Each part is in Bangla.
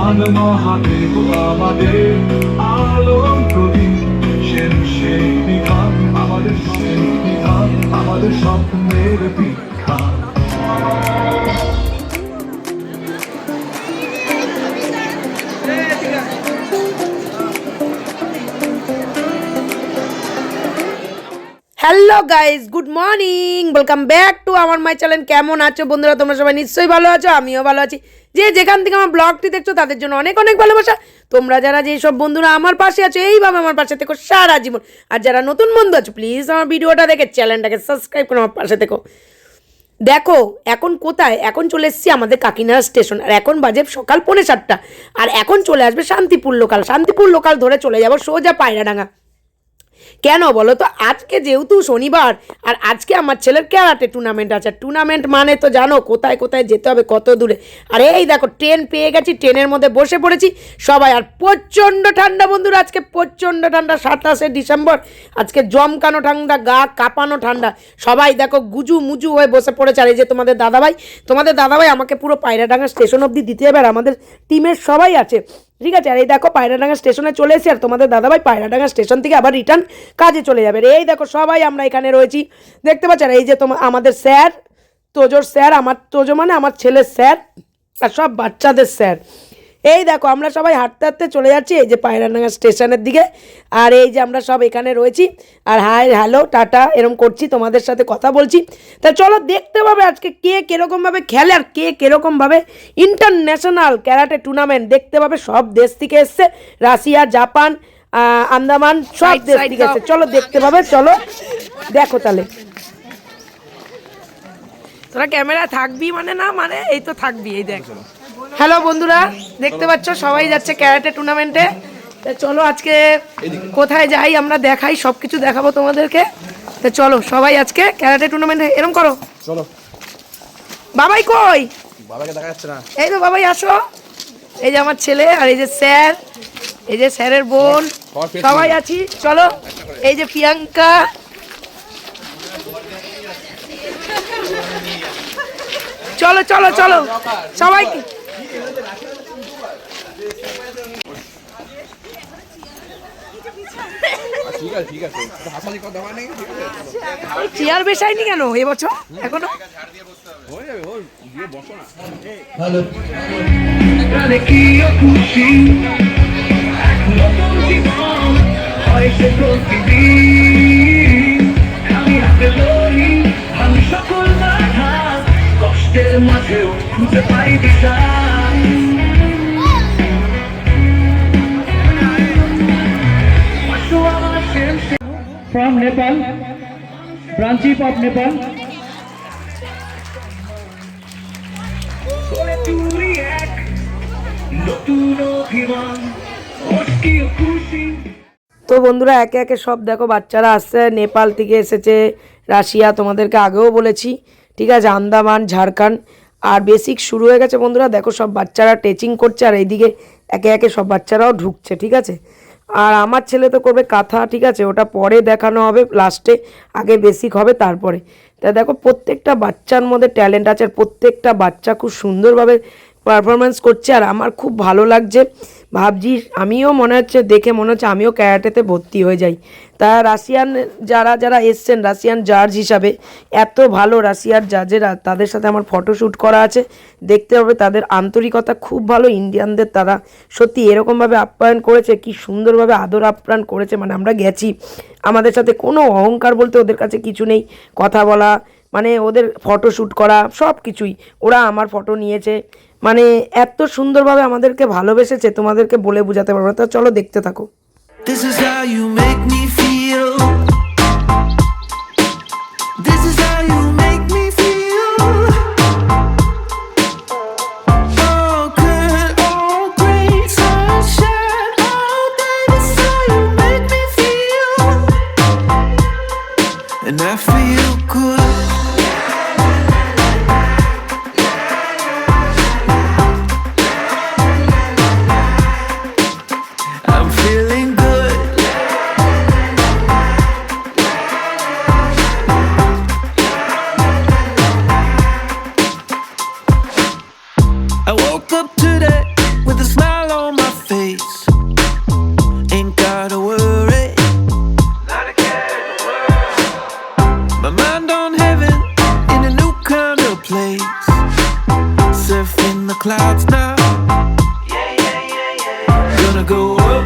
মহান মহাদেব আমাদের আলোর প্রদীপ, সেই বিধান আমাদের স্বপ্নের ভিক্ষা। Hello guys, good morning, welcome back to আমার মাই চ্যানেল। কেমন আছো বন্ধুরা? তোমরা সবাই নিশ্চয়ই ভালো আছো, আমিও ভালো আছি। যে যেখান থেকে আমার ব্লগটি দেখছো তাদের জন্য অনেক অনেক ভালোবাসা। তোমরা যারা যেসব বন্ধুরা আমার পাশে আছো এইভাবে আমার পাশে থেকো সারা জীবন। আর যারা নতুন বন্ধু আছো প্লিজ আমার ভিডিওটা দেখে চ্যানেলটাকে সাবস্ক্রাইব করে আমার পাশে থেকো। দেখো এখন কোথায়, এখন চলে এসেছি আমাদের কাকিনাড়া স্টেশন। আর এখন বাজে সকাল 7:45। আর এখন চলে আসবে শান্তিপুর লোকাল। শান্তিপুর লোকাল ধরে চলে যাবো সোজা পায়রাডাঙ্গা। কেন বলো তো? আজকে যেহেতু শনিবার আর আজকে আমার ছেলের ক্যারাটে টুর্নামেন্ট আছে। টুর্নামেন্ট মানে তো জানো কোথায় কোথায় যেতে হবে, কত দূরে। আর এই দেখো ট্রেন পেয়ে গেছি, ট্রেনের মধ্যে বসে পড়েছি সবাই। আর প্রচণ্ড ঠান্ডা বন্ধুরা, আজকে প্রচণ্ড ঠান্ডা। 27শে ডিসেম্বর, আজকে জমকানো ঠান্ডা, গা কাঁপানো ঠান্ডা। সবাই দেখো গুজু মুজু হয়ে বসে পড়েছে। আর এই যে তোমাদের দাদাভাই আমাকে পুরো পায়রাডাঙ্গা স্টেশন অবধি দিতে হবে। আর আমাদের টিমের সবাই আছে, ঠিক আছে। আর এই দেখো পায়রাডাঙ্গা স্টেশনে চলে এসেছি। আর তোমাদের দাদাভাই পায়রাডাঙ্গা স্টেশন থেকে আবার রিটার্ন কাজে চলে যাবে। এই দেখো সবাই আমরা এখানে রয়েছি, দেখতে পাচ্ছ। আর এই যে আমাদের স্যার, তোজোর স্যার, আমার তোজো মানে আমার ছেলের স্যার, আর সব বাচ্চাদের স্যার। এই দেখো আমরা সবাই হাঁটতে হাঁটতে চলে যাচ্ছি এই যে পায়রাডাঙ্গা স্টেশনের দিকে। আর এই যে আমরা সব এখানে রয়েছি আর হাই হ্যালো টাটা এরম করছি, তোমাদের সাথে কথা বলছি। তা চলো দেখতে পাবে আজকে কে কীরকমভাবে খেলে আর কে কীরকমভাবে ইন্টারন্যাশনাল ক্যারাটে টুর্নামেন্ট দেখতে পাবে। সব দেশ থেকে এসছে, রাশিয়া, জাপান, আন্দামান, সব দেশ থেকে এসছে। চলো দেখতে পাবে, চলো দেখো তাহলে। তোরা ক্যামেরা থাকবি মানে না মানে এই তো থাকবি। এই দেখ, হ্যালো বন্ধুরা, দেখতে পাচ্ছ সবাই যাচ্ছে ক্যারাটে টুর্নামেন্টে। তা চলো আজকে কোথায় যাই আমরা দেখাই, সব কিছু দেখাবো তোমাদেরকে। তা চলো সবাই আজকে ক্যারাটে টুর্নামেন্টে এরম করো। চলো বাবাই কই? বাবাকে দেখা যাচ্ছে না। এই তো বাবাই আসো। এই যে আমার ছেলে আর এই যে স্যার, এই যে স্যারের বোন, সবাই আছি। চলো এই যে প্রিয়াঙ্কা, চলো চলো চলো সবাইকে। চেয়ার বেসাইনি কেন এবছর এখনো? আমি সকল বাধা কষ্টের মাঝেও খুঁজে পাই দিশা। From Nepal, branch chief of Nepal. তো বন্ধুরা একে একে সব দেখো বাচ্চারা আসছে, নেপাল থেকে এসেছে, রাশিয়া, তোমাদেরকে আগেও বলেছি, ঠিক আছে, আন্দামান, ঝাড়খণ্ড। আর বেসিক শুরু হয়ে গেছে বন্ধুরা, দেখো সব বাচ্চারা টিচিং করছে। আর এইদিকে একে একে সব বাচ্চারাও ঢুকছে, ঠিক আছে। আর আমার ছেলে তো করবে কাঁথা, ঠিক আছে, ওটা পরে দেখানো হবে লাস্টে, আগে বেসিক হবে তারপরে। তা দেখো প্রত্যেকটা বাচ্চার মধ্যে ট্যালেন্ট আছে আর প্রত্যেকটা বাচ্চা খুব সুন্দরভাবে পারফরমেন্স করছে। আর আমার খুব ভালো লাগছে, ভাবছি আমিও মনে হচ্ছে দেখে মনে হচ্ছে আমিও ক্যারাটেতে ভর্তি হয়ে যাই। তা রাশিয়ান যারা যারা এসছেন রাশিয়ান জাজ হিসাবে, এত ভালো রাশিয়ার জাজেরা, তাদের সাথে আমার ফটোশ্যুট করা আছে, দেখতে হবে। তাদের আন্তরিকতা খুব ভালো। ইন্ডিয়ানদের তারা সত্যি এরকমভাবে আপ্যায়ন করেছে, কি সুন্দরভাবে আদর আপ্যায়ন করেছে। মানে আমরা গেছি, আমাদের সাথে কোনো অহংকার বলতে ওদের কাছে কিছু নেই, কথা বলা মানে ওদের ফটোশ্যুট করা সব কিছুই, ওরা আমার ফটো নিয়েছে, মানে এত সুন্দরভাবে আমাদেরকে ভালোবেসেছে তোমাদেরকে বলে বোঝাতে পারবো না। তো চলো দেখতে থাকো। This is how you make me feel. This is how you make me feel. All good, all great, sunshine all day. This is how you make me feel. And I feel good. I'm feeling good. I woke up today with a smile my mind on heaven in a new kind of place. Surfing the clouds now. Gonna go up,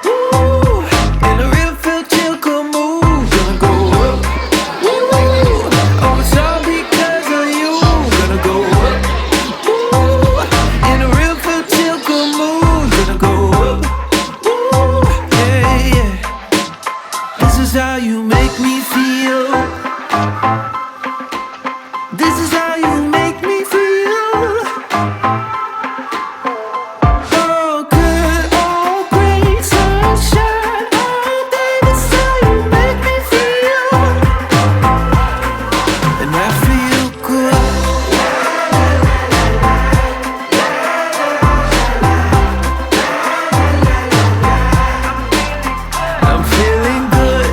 ooh, in a real feel chill cool mood. Gonna go up, ooh, oh it's all because of you. Gonna go up, ooh, in a real feel chill cool mood. Gonna go up, ooh, yeah, yeah. This is how you make me feel. This is how you make me feel. All good, all great, sunshine all day. This is how you make me feel. And I feel good. I'm feeling good.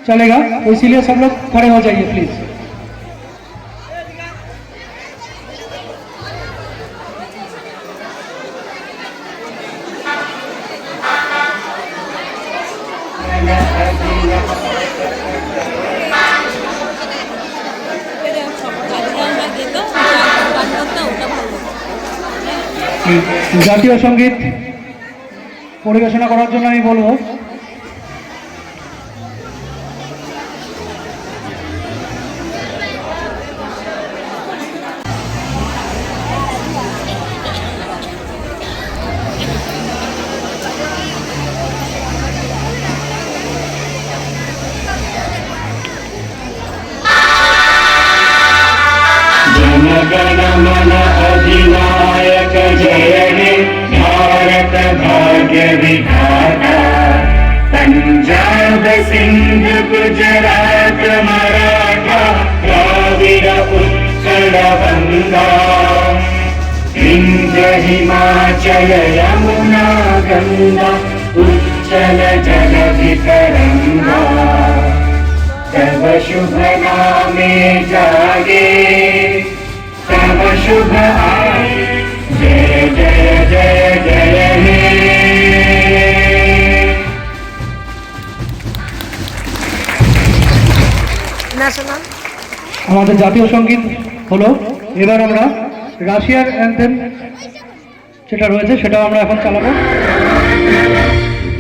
चलेगा तो इसीलिए सब लोग खड़े हो जाइए प्लीज। জাতীয় সঙ্গীত পরিবেশনা করার জন্য আমি বলবো गण मन अधिनायक जय हे भारत भाग्य विधाता पंजाब सिंध गुजरात मराठा द्राविड उत्कल गंगा विंध्य हिमाचल यमुना गंगा उच्चल जलधि तरंगा तव शुभ नामे जागे तव शुभ आए जय जय जय जय हे ন্যাশনাল আমাদের জাতীয় সঙ্গীত হলো। এবার আমরা রাশিয়ার অ্যান্থেম যেটা রয়েছে সেটাও আমরা এখন চালাবো।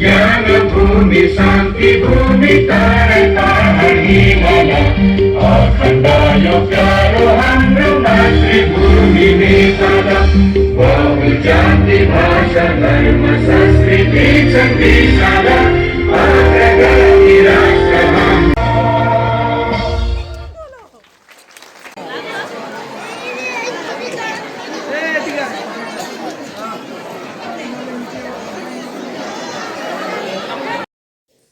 ज्ञान भूमि शांति भूमि तारका हरिमल अखंडायो प्यारो हम मातृभूमि में सदा बहु जाति भाषा धर्म संस्कृति छंदी सदा अग्रगामी राष्ट्र हम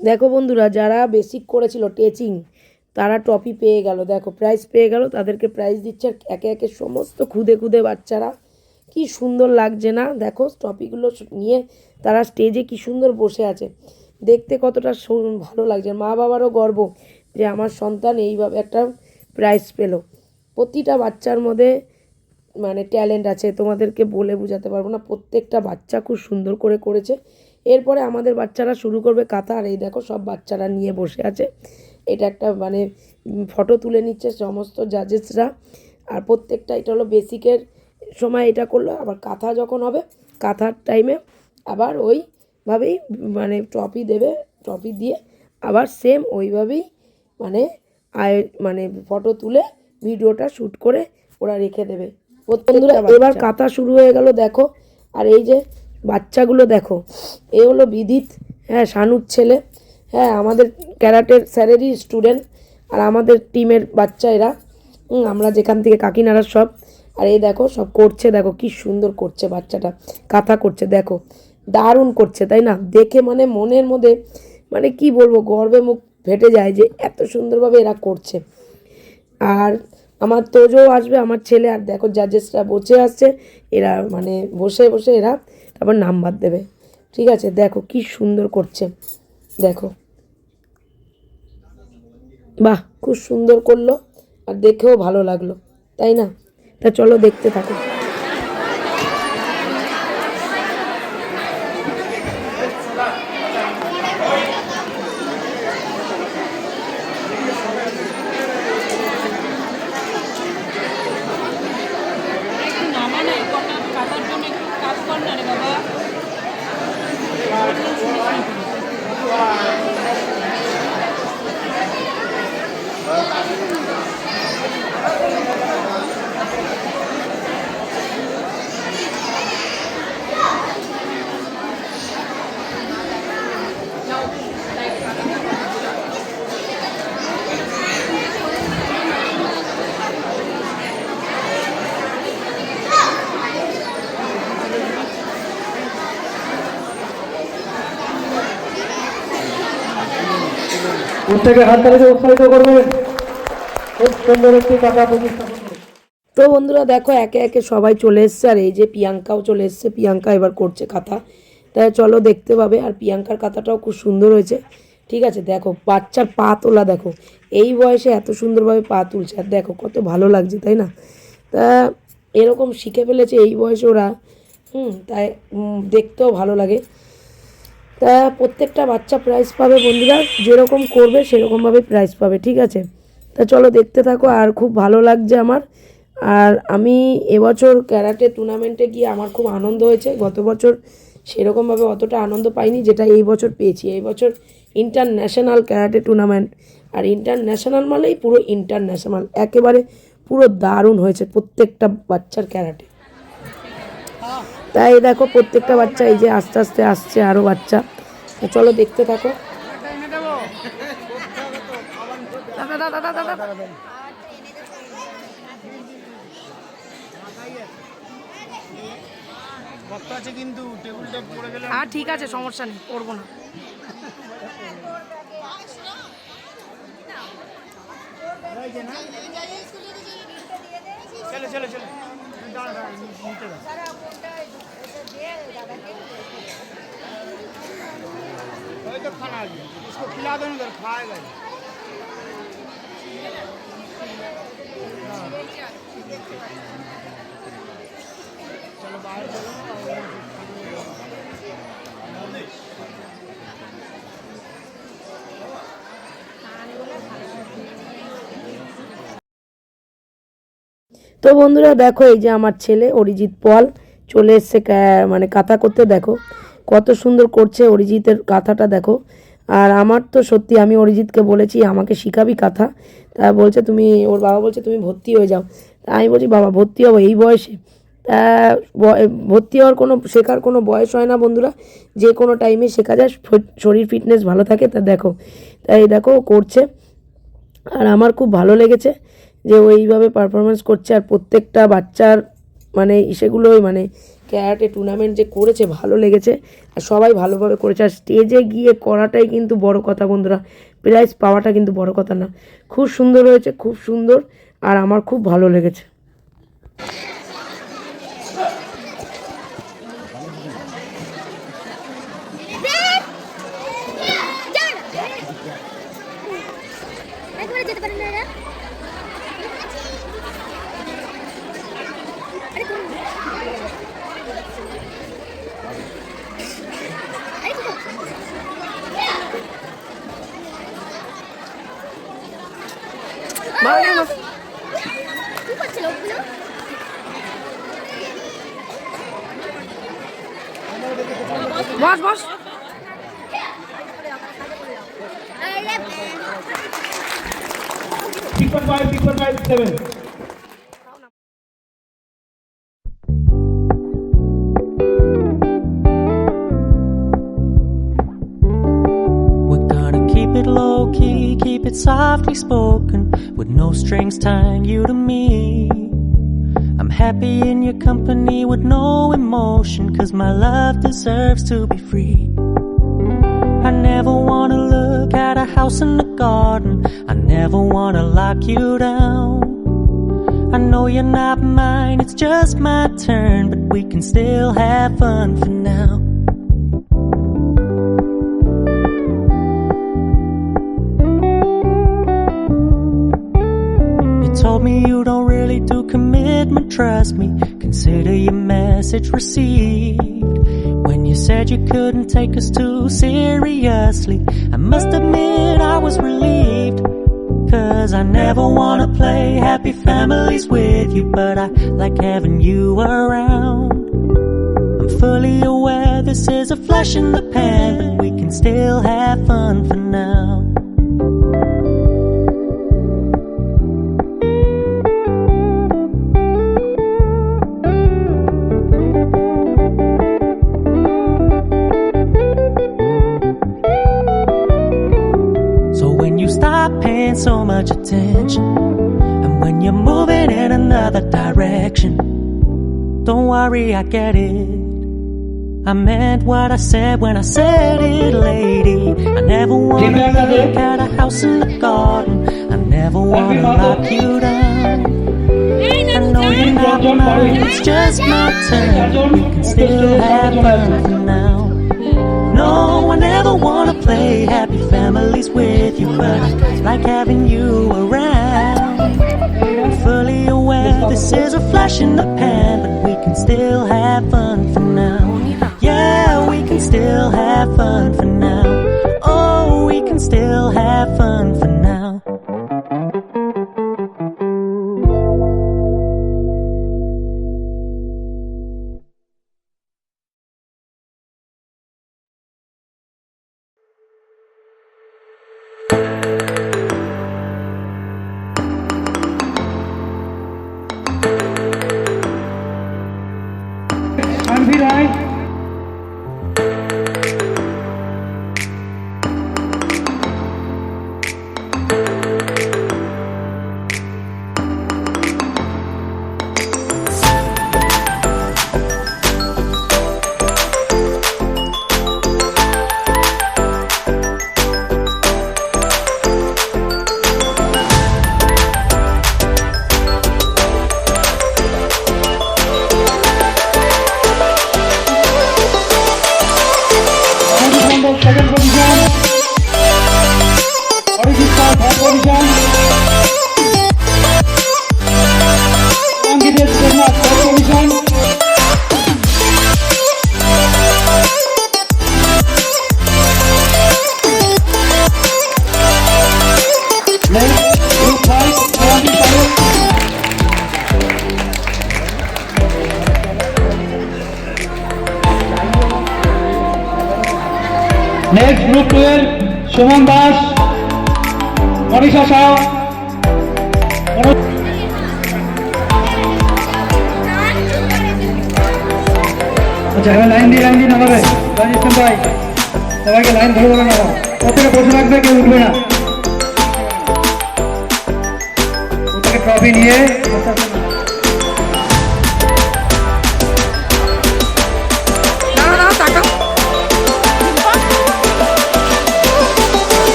দেখো বন্ধুরা, যারা বেসিক করেছিল টিচিং তারা ট্রফি পেয়ে গেল, দেখো প্রাইজ পেয়ে গেল, তাদেরকে প্রাইজ দিচ্ছে একে একে সমস্ত খুদে খুদে বাচ্চারা। কি সুন্দর লাগছে না? দেখো ট্রফিগুলো নিয়ে তারা স্টেজে কি সুন্দর বসে আছে, দেখতে কতটা ভালো লাগছে। মা বাবারও গর্ব যে আমার সন্তান এইভাবে একটা প্রাইজ পেলো। প্রতিটা বাচ্চার মধ্যে মানে ট্যালেন্ট আছে, তোমাদেরকে বলে বোঝাতে পারবো না। প্রত্যেকটা বাচ্চা খুব সুন্দর করে করেছে। এরপরে আমাদের বাচ্চারা শুরু করবে কাথা, আর এই দেখো সব বাচ্চারা নিয়ে বসে আছে। এটা একটা মানে ফটো তুলে নিচ্ছে সমস্ত জাজেসরা। আর প্রত্যেকটা এটা হলো বেসিকের সময় এটা করলো, আবার কাথা যখন হবে কাথার টাইমে আবার ওইভাবেই মানে ট্রফি দেবে, ট্রফি দিয়ে আবার সেম ওইভাবেই মানে মানে ফটো তুলে ভিডিওটা শ্যুট করে ওরা রেখে দেবে। বন্ধুরা এবার কাথা শুরু হয়ে গেল দেখো। আর এই যে বাচ্চাগুলো দেখো, এ হলো বিদিত, হ্যাঁ শানুর ছেলে, হ্যাঁ আমাদের ক্যারাটের স্যারেরই স্টুডেন্ট, আর আমাদের টিমের বাচ্চা এরা, আমরা যেখান থেকে কাকিনাড়ার সব। আর এই দেখো সব করছে, দেখো কি সুন্দর করছে বাচ্চাটা, কাথা করছে, দেখো দারুণ করছে তাই না? দেখে মানে মনের মধ্যে মানে কি বলবো, গর্বে মুখ ফেটে যায় যে এত সুন্দরভাবে এরা করছে। আর আমার তোজো আসবে, আমার ছেলে, আর দেখো জাজেসরা বসে আসছে, এরা মানে বসে বসে এরা তারপর নাম্বার দেবে। ঠিক আছে, দেখো কি সুন্দর করছে, দেখো বাহ খুব সুন্দর করলো আর দেখেও ভালো লাগলো, তাই না? তা চলো দেখতে থাকো। প্রত্যেকে হাত তালিতে উৎসাহিত করবে, খুব সুন্দর একটি কাটা প্রতিস্থাপন করে। তো বন্ধুরা দেখো একে একে সবাই চলে এসছে, আর এই যে প্রিয়াঙ্কাও চলে এসছে, প্রিয়াঙ্কা এবার করছে কাঁথা, তাই চলো দেখতে পাবে। আর প্রিয়াঙ্কার কাঁথাটাও খুব সুন্দর হয়েছে। ঠিক আছে, দেখো বাচ্চার পা তোলা, দেখো এই বয়সে এত সুন্দরভাবে পা তুলছে, আর দেখো কত ভালো লাগছে, তাই না? তা এরকম শিখে ফেলেছে এই বয়সে ওরা, তাই দেখতেও ভালো লাগে। তা প্রত্যেকটা বাচ্চা প্রাইজ পাবে বন্ধুরা, যেরকম করবে সেরকমভাবে প্রাইজ পাবে। ঠিক আছে, তা চলো দেখতে থাকো। আর খুব ভালো লাগছে আমার। আর আমি এবছর ক্যারাটে টুর্নামেন্টে গিয়ে আমার খুব আনন্দ হয়েছে। গত বছর সেরকমভাবে অতটা আনন্দ পাইনি যেটা এই বছর পেয়েছি। এই বছর ইন্টারন্যাশনাল ক্যারাটে টুর্নামেন্ট, আর ইন্টারন্যাশনাল মানেই পুরো ইন্টারন্যাশনাল, একেবারে পুরো দারুণ হয়েছে প্রত্যেকটা বাচ্চার ক্যারাটে। তাই দেখো প্রত্যেকটা বাচ্চা এই যে আস্তে আস্তে আসছে আরও বাচ্চা, চলো দেখতে থাকো। হ্যাঁ ঠিক আছে, সমস্যা নেই, করবো না। चलो चलो चलो तो खाना इसको खिला दो ना, खाएगा। चलो बाहर चलो। তো বন্ধুরা দেখো এই যে আমার ছেলে অরিজিৎ পল চলে এসছে মানে কাঁথা করতে, দেখো কত সুন্দর করছে অরিজিতের কাঁথাটা, দেখো। আর আমার তো সত্যি, আমি অরিজিৎকে বলেছি আমাকে শিখাবি কাঁথা, তা বলছে তুমি, ওর বাবা বলছে তুমি ভর্তি হয়ে যাও। তা আমি বলছি বাবা ভর্তি হবো এই বয়সে? তা ভর্তি হওয়ার শেখার কোনো বয়স হয় না বন্ধুরা, যে কোনো টাইমে শেখা যায়, শরীর ফিটনেস ভালো থাকে। তা দেখো, তাই দেখো করছে, আর আমার খুব ভালো লেগেছে যে ও এইভাবে পারফরমেন্স করছে। আর প্রত্যেকটা বাচ্চার মানে সেগুলোই মানে ক্যারাটে টুর্নামেন্ট যে করেছে ভালো লেগেছে, আর সবাই ভালোভাবে করেছে। আর স্টেজে গিয়ে করাটাই কিন্তু বড় কথা বন্ধুরা, প্রাইজ পাওয়াটা কিন্তু বড় কথা না। খুব সুন্দর হয়েছে, খুব সুন্দর, আর আমার খুব ভালো লেগেছে। বস বস, Keep it low key, keep it softly spoken, with no strings tying you to me. I'm happy in your company with no emotion, 'cause my love deserves to be free. I never wanna look at a house in the garden, I never wanna lock you down. know you're not mine, it's just my turn, but we can still have fun for now. You told me you don't really do commitment, trust me, consider your message received. When you said you couldn't take us too seriously, I must admit I was relieved. 'Cause I never wanna play happy families with you, but I like having you around. I'm fully aware this is a flash in the pan, but we can still have fun for now. Paying so much attention, and when you're moving in another direction, don't worry, I get it. I meant what I said when I said it, lady. I never wanna look at a house in the garden, I never wanna lock you down. I know you're not mine, it's just my turn, we can still have fun for now. No, I never wanna play happy families with you, but I like having you around. I'm fully aware this is a flash in the pan, but we can still have fun for now. Yeah, we can still have fun for now. Oh, we can still have fun for now. Anvi Rai. Second position. Orishita, third position. Angidit Sharma, fourth position. Next, group 5, 25. Next, group 12, Suman Das, Monisha Shah. আচ্ছা এবার লাইন দিয়ে নামাবে রাজস্থান ভাই, সবাইকে লাইন ধরে ধরে নামাও, প্রত্যেকে বসে রাখবে, কেউ উঠবে না। প্রত্যেকে ট্রফি নিয়ে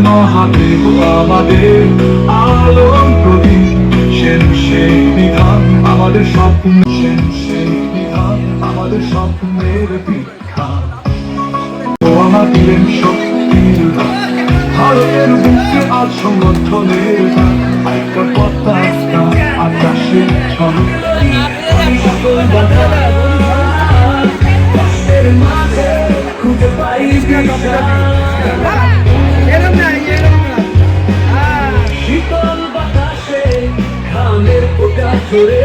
মহাদেব আমাদের আলোর প্রদীপ, সেন সেই বিধান আমাদের স্বপ্ন, সেন সেই বিধান আমাদের স্বপ্নের বিধান। ও আমার দিলেন শক্তির ভারতের বুকে আমার সমর্থনের একটা পতাকা আকাশে ছড়ে সকল বাধা কষ্টের মাঝে খুঁজে পাই শীতল বাতাসে ঘামের ফোঁটা ঝরে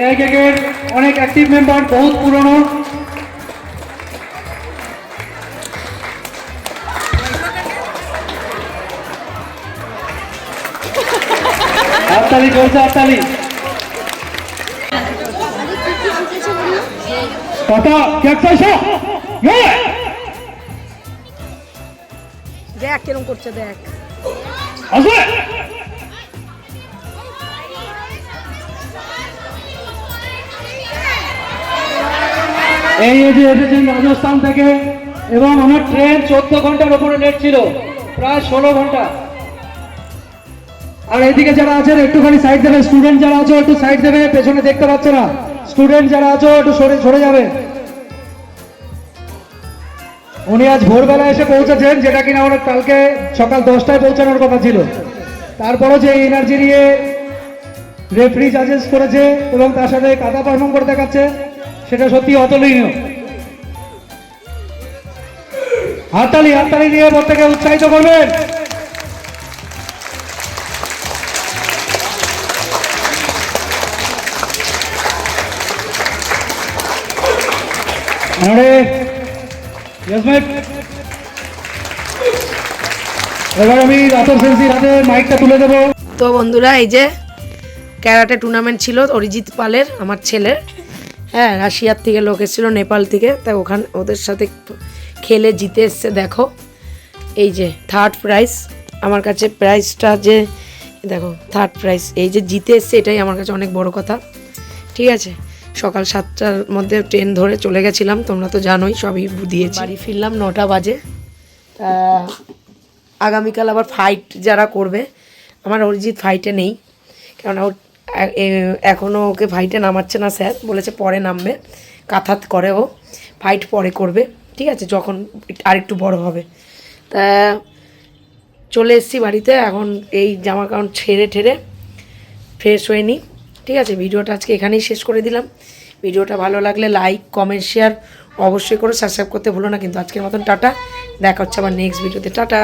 এআই কেকের অনেক অ্যাক্টিভ মেম্বার, বহুত পুরনো। হাততালি চলছে, হাততালি। কথা কেক চাইছো? দেখ কিরম করছে, দেখ আসবে। এই যে এসেছেন রাজস্থান থেকে, এবং আমার ট্রেন 14 ঘন্টার উপরে লেট ছিল, প্রায় 16 ঘন্টা। আর এইদিকে যারা আছেন একটুখানি সাইড দেবে, স্টুডেন্ট যারা আছো একটু সাইড দেবে, পেছনে দেখতে পাচ্ছে না। স্টুডেন্ট যারা আছো একটু সরে যাবে। উনি আজ ভোরবেলা এসে পৌঁছেছেন, যেটা কিনা ওনার কালকে সকাল 10টায় পৌঁছানোর কথা ছিল। তারপরও যে এনার্জি নিয়ে রেফারি জাজেস করেছে এবং তার সাথে কাদা পারফর্ম করে দেখাচ্ছে, সেটা সত্যি অতুলনীয়। হাততালি হাততালি দিয়ে প্রত্যেকে উৎসাহিত করবেন। এবার আমি রাতর সেন্সির হাতে মাইকটা তুলে দেবো। তো বন্ধুরা, এই যে ক্যারাটে টুর্নামেন্ট ছিল অরিজিৎ পালের, আমার ছেলের। হ্যাঁ, রাশিয়ার থেকে লোক এসেছিলো, নেপাল থেকে, তাই ওখানে ওদের সাথে খেলে জিতে এসছে। দেখো এই যে থার্ড প্রাইজ, আমার কাছে প্রাইজটা যে দেখো থার্ড প্রাইজ, এই যে জিতে এসছে, এটাই আমার কাছে অনেক বড় কথা। ঠিক আছে, সকাল 7টার মধ্যে ট্রেন ধরে চলে গেছিলাম, তোমরা তো জানোই, সবই দিয়েছি। বাড়ি ফিরলাম 9টা বাজে। আগামীকাল আবার ফাইট যারা করবে, আমার অরিজিৎ ফাইটে নেই, কেননা ওর এখনও ওকে ফাইটে নামাচ্ছে না স্যার, বলেছে পরে নামবে, কাথাত করে ও, ফাইট পরে করবে। ঠিক আছে, যখন আরেকটু বড় হবে। তা চলে এসেছি বাড়িতে, এখন এই জামা কাপড় ছেড়ে ঠেড়ে ফ্রেশ হয়ে নিই। ঠিক আছে, ভিডিওটা আজকে এখানেই শেষ করে দিলাম। ভিডিওটা ভালো লাগলে লাইক কমেন্ট শেয়ার অবশ্যই করে, সাবস্ক্রাইব করতে ভুলো না কিন্তু। আজকের মতন টাটা, দেখা হচ্ছে আবার নেক্সট ভিডিওতে। টাটা।